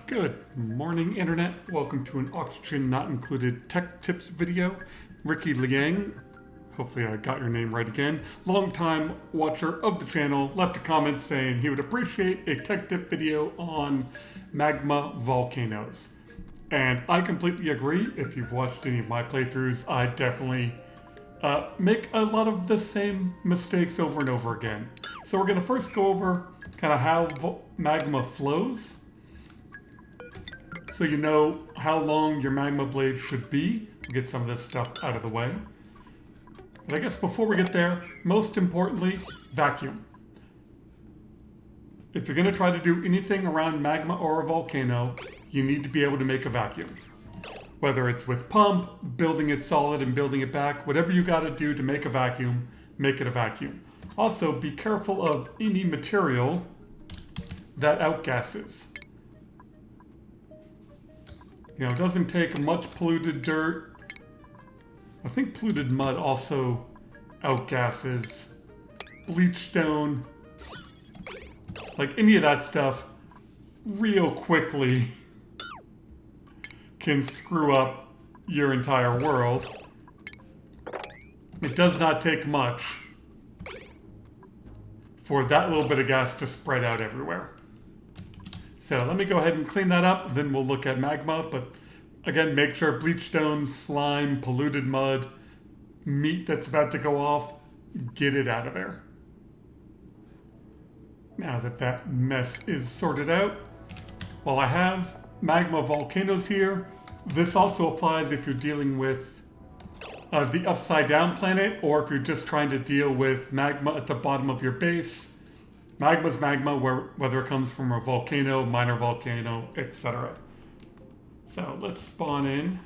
Good morning, Internet. Welcome to an Oxygen Not Included Tech Tips video. Ricky Leung, hopefully I got your name right again, longtime watcher of the channel, left a comment saying he would appreciate a tech tip video on magma volcanoes. And I completely agree. If you've watched any of my playthroughs, I definitely make a lot of the same mistakes over and over again. So we're going to first go over kind of how magma flows, so you know how long your magma blade should be. We'll get some of this stuff out of the way. But I guess before we get there, most importantly, vacuum. If you're going to try to do anything around magma or a volcano, you need to be able to make a vacuum. Whether it's with pump, building it solid and building it back, whatever you got to do to make a vacuum, make it a vacuum. Also, be careful of any material that outgasses. You know, it doesn't take much polluted dirt. I think polluted mud also outgasses. Bleach stone. Like any of that stuff real quickly can screw up your entire world. It does not take much for that little bit of gas to spread out everywhere. So let me go ahead and clean that up, then we'll look at magma. But again, make sure bleach stone, slime, polluted mud, meat that's about to go off, get it out of there. Now that that mess is sorted out, while I have magma volcanoes here, this also applies if you're dealing with the upside down planet, or if you're just trying to deal with magma at the bottom of your base. Magma's magma, whether it comes from a volcano, minor volcano, etc. So let's spawn in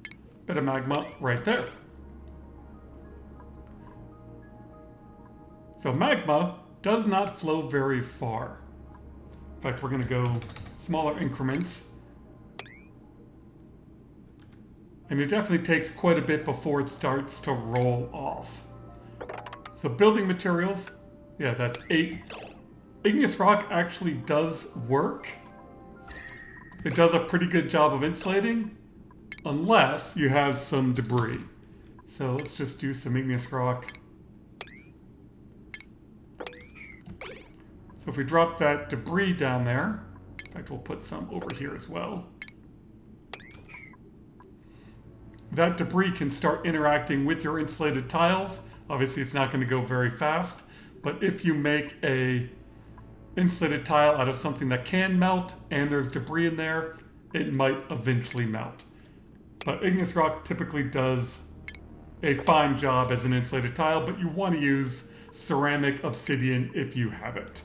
a bit of magma right there. So magma does not flow very far. In fact, we're going to go smaller increments. And it definitely takes quite a bit before it starts to roll off. So building materials, yeah, that's 8. Igneous rock actually does work. It does a pretty good job of insulating, unless you have some debris. So let's just do some igneous rock. So if we drop that debris down there, in fact, we'll put some over here as well. That debris can start interacting with your insulated tiles. Obviously, it's not going to go very fast, but if you make a insulated tile out of something that can melt and there's debris in there, it might eventually melt. But igneous rock typically does a fine job as an insulated tile, but you want to use ceramic obsidian if you have it.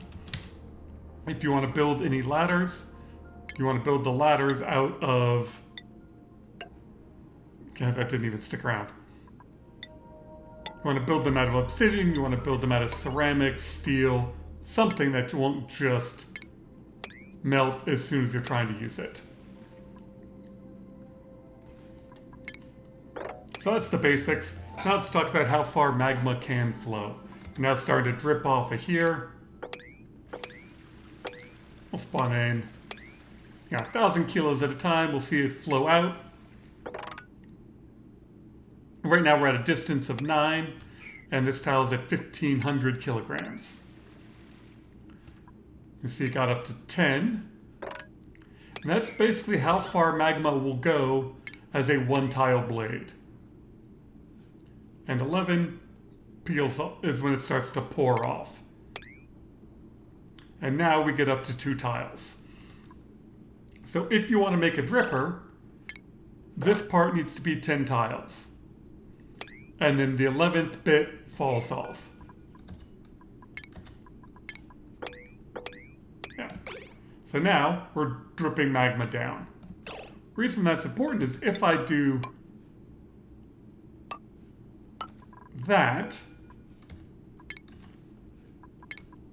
If you want to build any ladders, you want to build the ladders out of... God, that didn't even stick around. You want to build them out of obsidian, you want to build them out of ceramic, steel, something that won't just melt as soon as you're trying to use it. So that's the basics. Now let's talk about how far magma can flow. Now it's starting to drip off of here. We'll spawn in 1,000 kilos at a time. We'll see it flow out. Right now we're at a distance of 9, and this tile is at 1,500 kilograms. You see it got up to 10. And that's basically how far magma will go as a one-tile blade. And 11 peels is when it starts to pour off. And now we get up to 2 tiles. So if you want to make a dripper, this part needs to be 10 tiles. And then the 11th bit falls off. Yeah. So now we're dripping magma down. Reason that's important is if I do that,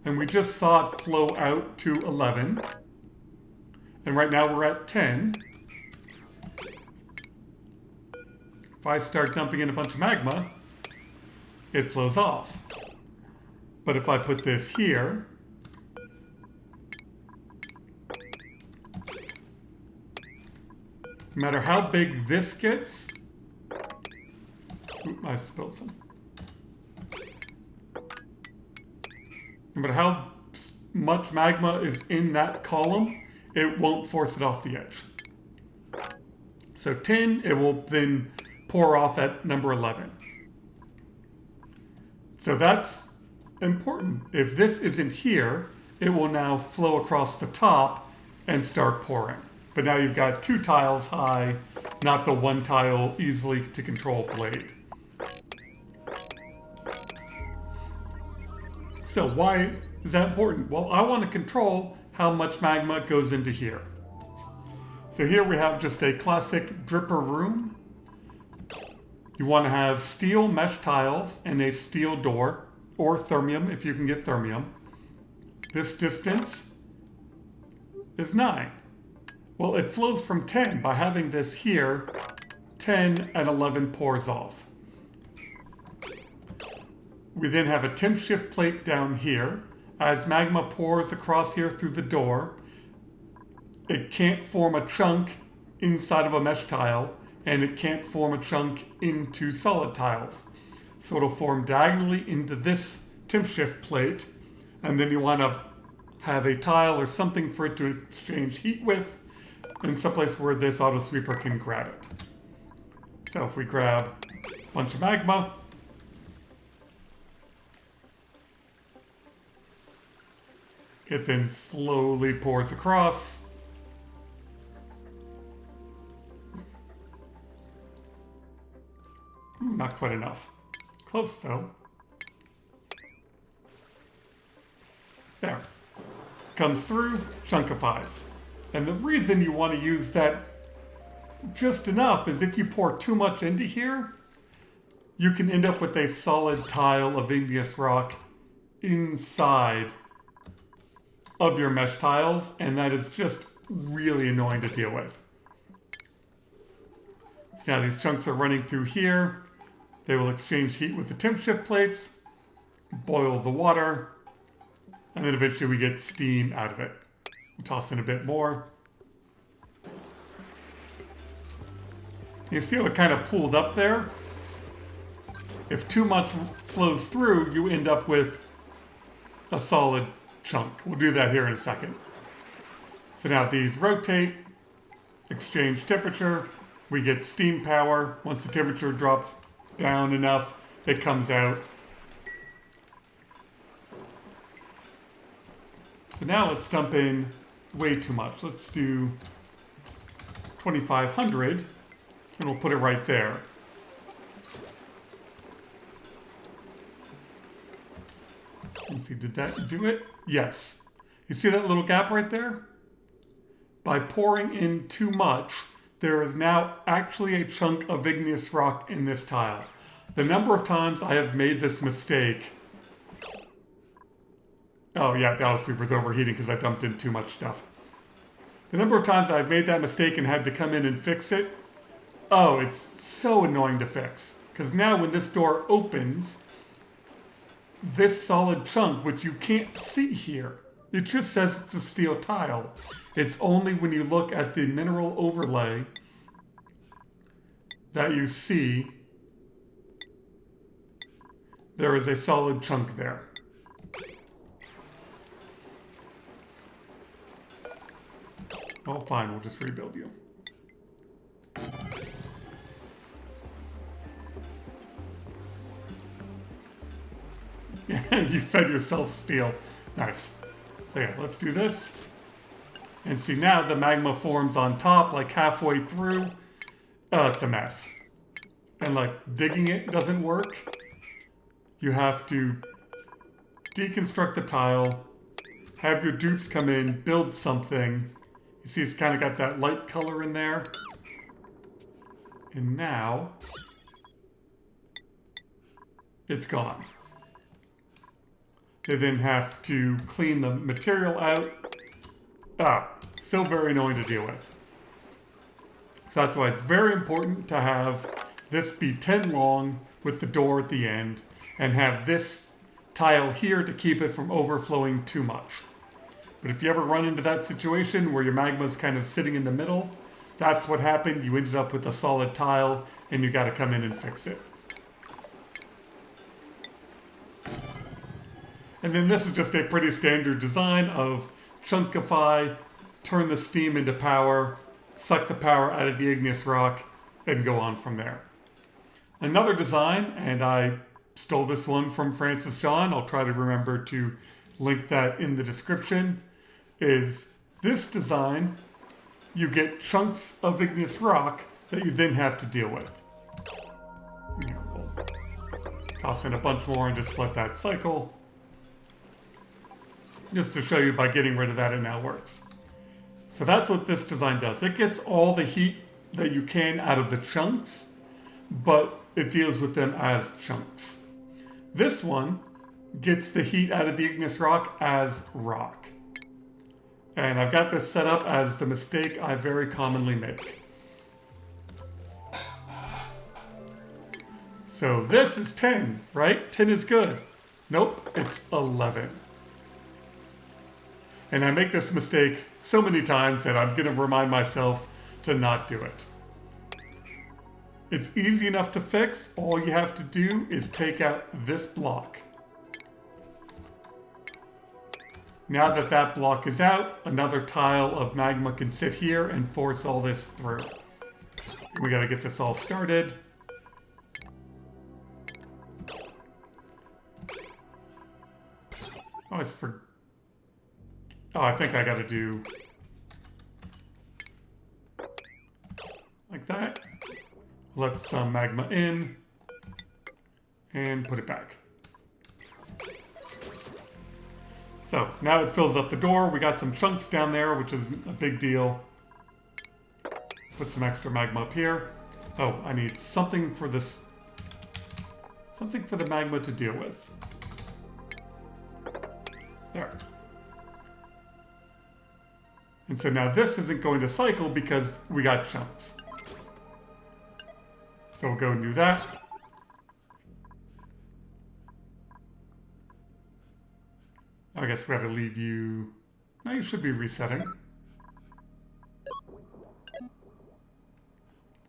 and we just saw it flow out to 11, and right now we're at 10. If I start dumping in a bunch of magma, it flows off. But if I put this here, no matter how big this gets... Oop, I spilled some. No matter how much magma is in that column, it won't force it off the edge. So 10, it will then pour off at number 11. So that's important. If this isn't here, it will now flow across the top and start pouring. But now you've got 2 tiles high, not the 1 tile easily to control blade. So why is that important? Well, I want to control how much magma goes into here. So here we have just a classic dripper room. You want to have steel mesh tiles and a steel door, or thermium if you can get thermium. This distance is 9. Well, it flows from 10. By having this here, 10 and 11 pours off. We then have a temp shift plate down here. As magma pours across here through the door, it can't form a chunk inside of a mesh tile, and it can't form a chunk into solid tiles. So it'll form diagonally into this temp shift plate, and then you want to have a tile or something for it to exchange heat with, and someplace where this auto sweeper can grab it. So if we grab a bunch of magma, it then slowly pours across. Not quite enough. Close though. There. Comes through, chunkifies. And the reason you want to use that just enough is if you pour too much into here, you can end up with a solid tile of igneous rock inside of your mesh tiles, and that is just really annoying to deal with. So now these chunks are running through here. They will exchange heat with the temp shift plates, boil the water, and then eventually we get steam out of it. We'll toss in a bit more. You see how it kind of pooled up there? If too much flows through, you end up with a solid chunk. We'll do that here in a second. So now these rotate, exchange temperature, we get steam power. Once the temperature drops down enough, it comes out. So now let's dump in way too much. Let's do 2,500, and we'll put it right there. Let's see, did that do it? Yes. You see that little gap right there? By pouring in too much, there is now actually a chunk of igneous rock in this tile. The number of times I have made this mistake... Oh yeah, the auto sweeper's overheating because I dumped in too much stuff. The number of times I've made that mistake and had to come in and fix it, oh, it's so annoying to fix. Because now when this door opens, this solid chunk, which you can't see here, it just says it's a steel tile. It's only when you look at the mineral overlay that you see there is a solid chunk there. Oh, fine, we'll just rebuild you. You fed yourself steel. Nice. So yeah, let's do this. And see now the magma forms on top, like halfway through. Oh, it's a mess. And like digging it doesn't work. You have to deconstruct the tile, have your dupes come in, build something. You see it's kind of got that light color in there. And now it's gone. They then have to clean the material out. Ah, still very annoying to deal with. So that's why it's very important to have this be 10 long with the door at the end and have this tile here to keep it from overflowing too much. But if you ever run into that situation where your magma is kind of sitting in the middle, that's what happened. You ended up with a solid tile, and you got to come in and fix it. And then this is just a pretty standard design of chunkify, turn the steam into power, suck the power out of the igneous rock, and go on from there. Another design, and I stole this one from Francis John, I'll try to remember to link that in the description, is this design. You get chunks of igneous rock that you then have to deal with. We'll toss in a bunch more and just let that cycle. Just to show you by getting rid of that, it now works. So that's what this design does. It gets all the heat that you can out of the chunks, but it deals with them as chunks. This one gets the heat out of the igneous rock as rock. And I've got this set up as the mistake I very commonly make. So this is 10, right? 10 is good. Nope, it's 11. And I make this mistake so many times that I'm going to remind myself to not do it. It's easy enough to fix. All you have to do is take out this block. Now that that block is out, another tile of magma can sit here and force all this through. We gotta get this all started. Oh, I think I gotta do like that. Let some magma in and put it back. So now it fills up the door. We got some chunks down there, which is a big deal. Put some extra magma up here. Oh, I need something for this, something for the magma to deal with. There. And so now this isn't going to cycle because we got chunks. So we'll go and do that. I guess we have to leave you... No, you should be resetting.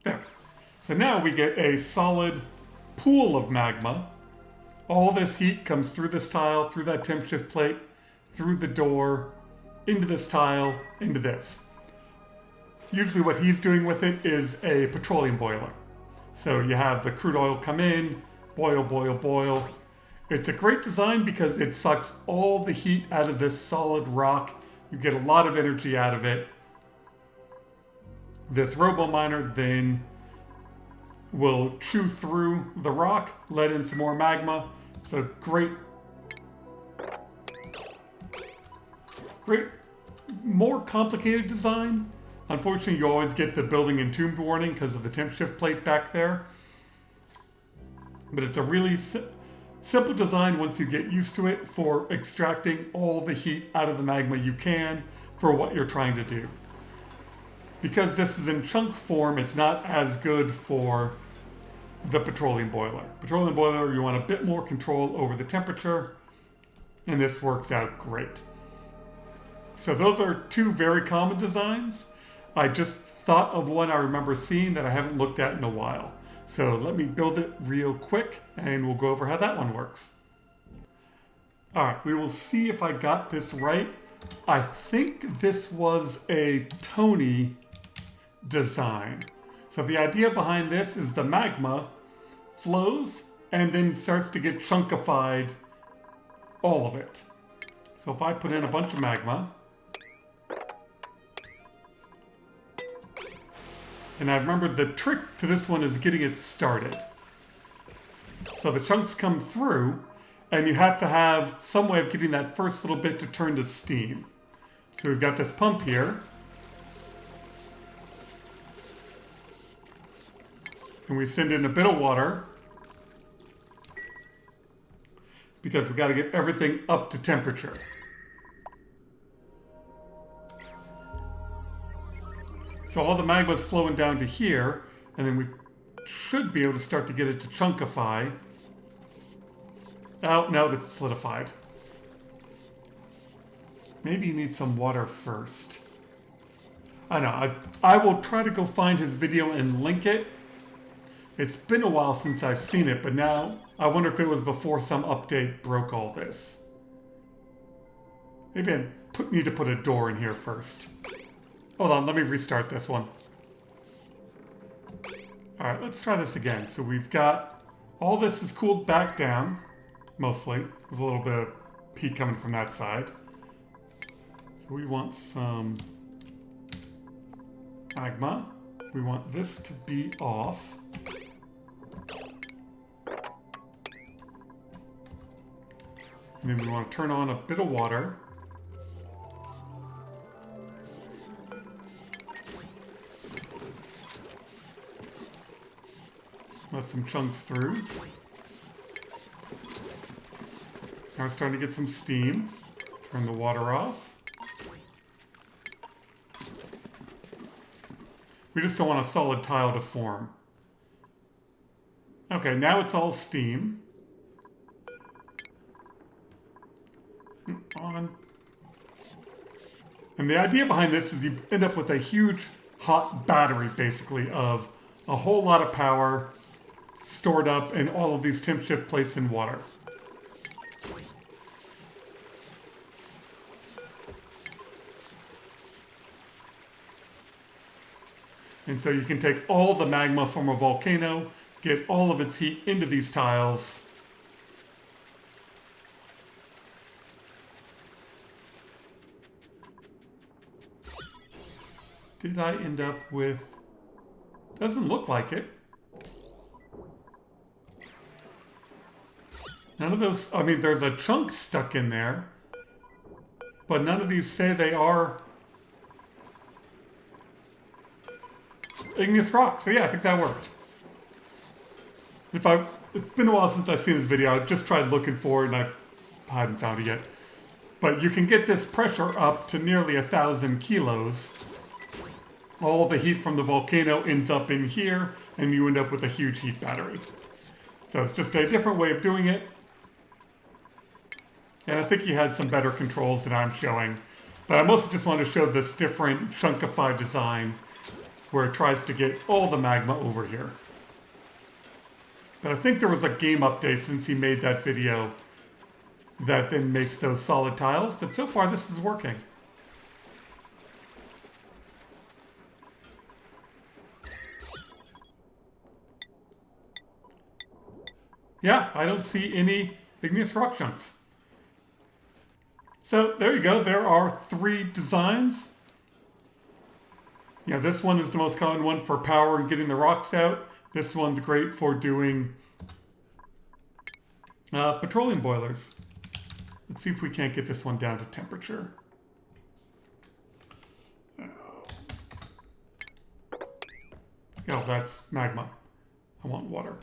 There. So now we get a solid pool of magma. All this heat comes through this tile, through that temp shift plate, through the door, into this tile, into this. Usually what he's doing with it is a petroleum boiler. So you have the crude oil come in, boil, boil, boil. It's a great design because it sucks all the heat out of this solid rock. You get a lot of energy out of it. This robo miner then will chew through the rock, let in some more magma. It's a great, more complicated design. Unfortunately, you always get the building entombed warning because of the temp shift plate back there. But it's a really simple design once you get used to it for extracting all the heat out of the magma you can for what you're trying to do. Because this is in chunk form, it's not as good for the petroleum boiler. Petroleum boiler, you want a bit more control over the temperature, and this works out great. So those are two very common designs. I just thought of one I remember seeing that I haven't looked at in a while. So let me build it real quick and we'll go over how that one works. All right, we will see if I got this right. I think this was a Tony design. So the idea behind this is the magma flows and then starts to get chunkified, all of it. So if I put in a bunch of magma, and I remember the trick to this one is getting it started. So the chunks come through, and you have to have some way of getting that first little bit to turn to steam. So we've got this pump here. And we send in a bit of water, because we've got to get everything up to temperature. So all the magma is flowing down to here, and then we should be able to start to get it to chunkify. Oh, no, it's solidified. Maybe you need some water first. I know. I will try to go find his video and link it. It's been a while since I've seen it, but now I wonder if it was before some update broke all this. Maybe I need to put a door in here first. Hold on, let me restart this one. Alright, let's try this again. So we've got... all this is cooled back down, mostly. There's a little bit of heat coming from that side. So we want some magma. We want this to be off. And then we want to turn on a bit of water. Let some chunks through. Now we're starting to get some steam. Turn the water off. We just don't want a solid tile to form. Okay, now it's all steam. On. And the idea behind this is you end up with a huge hot battery, basically, of a whole lot of power stored up in all of these temp shift plates in water. And so you can take all the magma from a volcano, get all of its heat into these tiles. Did I end up with... doesn't look like it. None of those... I mean, there's a chunk stuck in there. But none of these say they are igneous rock. So yeah, I think that worked. It's been a while since I've seen this video. I just tried looking for it and I hadn't found it yet. But you can get this pressure up to nearly 1,000 kilos. All the heat from the volcano ends up in here, and you end up with a huge heat battery. So it's just a different way of doing it. And I think he had some better controls than I'm showing. But I mostly just wanted to show this different chunkify design where it tries to get all the magma over here. But I think there was a game update since he made that video that then makes those solid tiles. But so far this is working. Yeah, I don't see any igneous rock chunks. So there you go. There are 3 designs. Yeah, this one is the most common one for power and getting the rocks out. This one's great for doing petroleum boilers. Let's see if we can't get this one down to temperature. Oh, that's magma. I want water.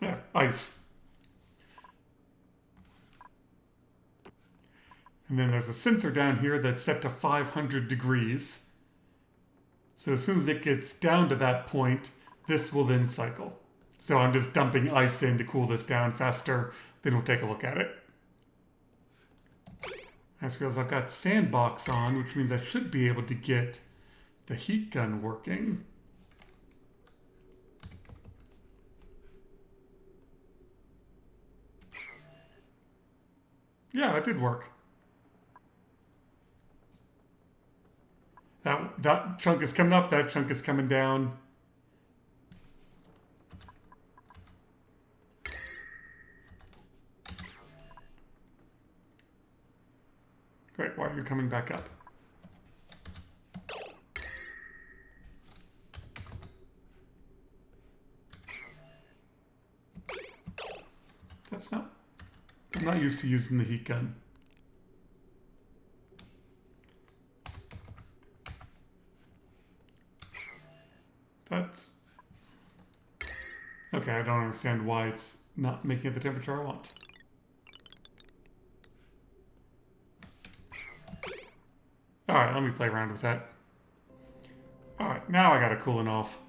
Yeah, ice. And then there's a sensor down here that's set to 500 degrees. So as soon as it gets down to that point, this will then cycle. So I'm just dumping ice in to cool this down faster. Then we'll take a look at it. That's because I've got sandbox on, which means I should be able to get the heat gun working. Yeah, that did work. That chunk is coming up, that chunk is coming down. Great, why are you coming back up? That's not... I'm not used to using the heat gun. That's... okay, I don't understand why it's not making it the temperature I want. Alright, let me play around with that. Alright, now I got it cooling off.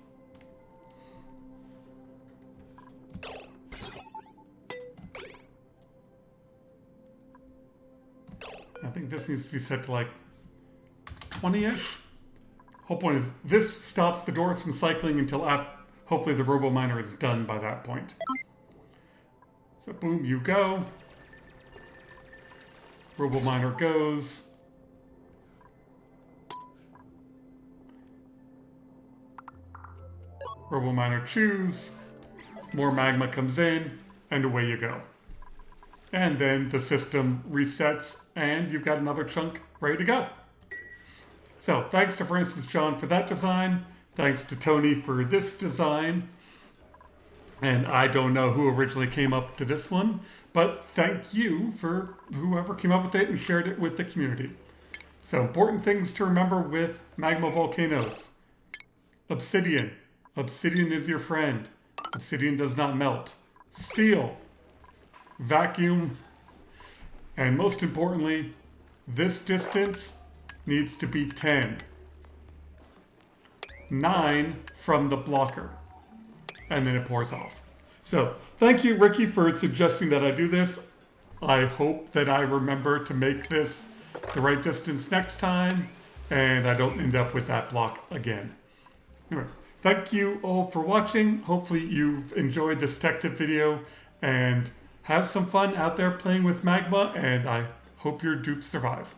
I think this needs to be set to like 20-ish. Whole point is this stops the doors from cycling until after, hopefully the robo miner is done by that point. So boom, you go. Robo miner goes. Robo miner chews. More magma comes in, and away you go. And then the system resets, and you've got another chunk ready to go. So thanks to Francis John for that design. Thanks to Tony for this design. And I don't know who originally came up to this one, but thank you for whoever came up with it and shared it with the community. So important things to remember with magma volcanoes. Obsidian. Obsidian is your friend. Obsidian does not melt. Steel. Vacuum. And most importantly, this distance needs to be 10. 9 from the blocker. And then it pours off. So, thank you, Ricky, for suggesting that I do this. I hope that I remember to make this the right distance next time, and I don't end up with that block again. Anyway, thank you all for watching. Hopefully you've enjoyed this tech tip video, and have some fun out there playing with magma, and I hope your dupes survive.